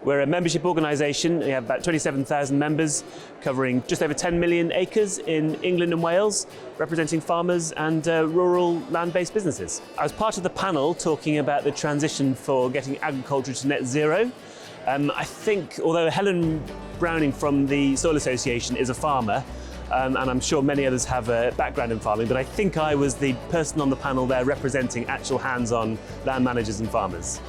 We're a membership organisation. We have about 27,000 members covering just over 10 million acres in England and Wales, representing farmers and rural land-based businesses. I was part of the panel talking about the transition for getting agriculture to net zero. I think, although Helen Browning from the Soil Association is a farmer, and I'm sure many others have a background in farming, but I think I was the person on the panel there representing actual hands-on land managers and farmers.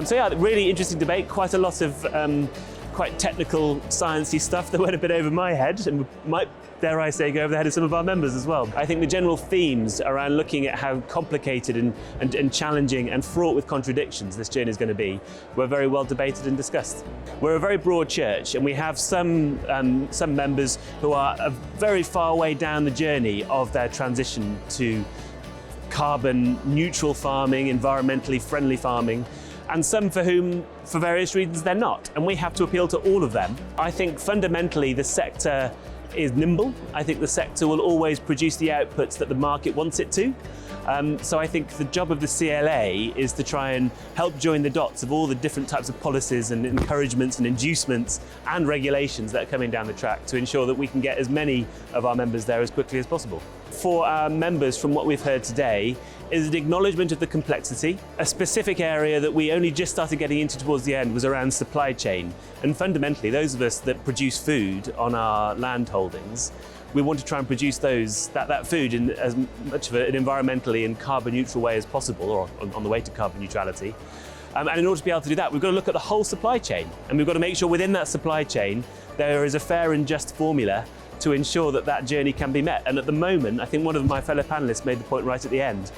So yeah, really interesting debate, quite a lot of quite technical, sciencey stuff that went a bit over my head and might, dare I say, go over the head of some of our members as well. I think the general themes around looking at how complicated and challenging and fraught with contradictions this journey is going to be were very well debated and discussed. We're a very broad church, and we have some members who are a very far way down the journey of their transition to carbon neutral farming, environmentally friendly farming, and some for whom, for various reasons, they're not. And we have to appeal to all of them. I think fundamentally the sector is nimble. I think the sector will always produce the outputs that the market wants it to. So I think the job of the CLA is to try and help join the dots of all the different types of policies and encouragements and inducements and regulations that are coming down the track to ensure that we can get as many of our members there as quickly as possible. For our members, from what we've heard today, is an acknowledgement of the complexity. A specific area that we only just started getting into towards the end was around supply chain. And fundamentally, those of us that produce food on our land holdings, we want to try and produce that food in as much of an environmentally and carbon neutral way as possible, or on the way to carbon neutrality. And in order to be able to do that, we've got to look at the whole supply chain. And we've got to make sure within that supply chain, there is a fair and just formula to ensure that that journey can be met. And at the moment, I think one of my fellow panelists made the point right at the end,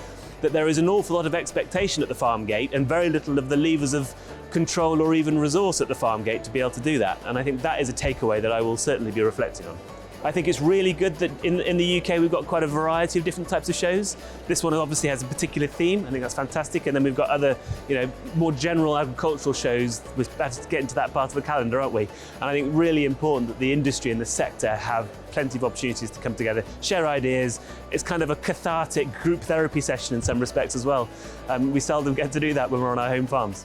that there is an awful lot of expectation at the farm gate and very little of the levers of control or even resource at the farm gate to be able to do that. And I think that is a takeaway that I will certainly be reflecting on. I think it's really good that in the UK we've got quite a variety of different types of shows. This one obviously has a particular theme. I think that's fantastic. And then we've got other, more general agricultural shows. We're about to get into that part of the calendar, aren't we? And I think really important that the industry and the sector have plenty of opportunities to come together, share ideas. It's kind of a cathartic group therapy session in some respects as well. We seldom get to do that when we're on our home farms.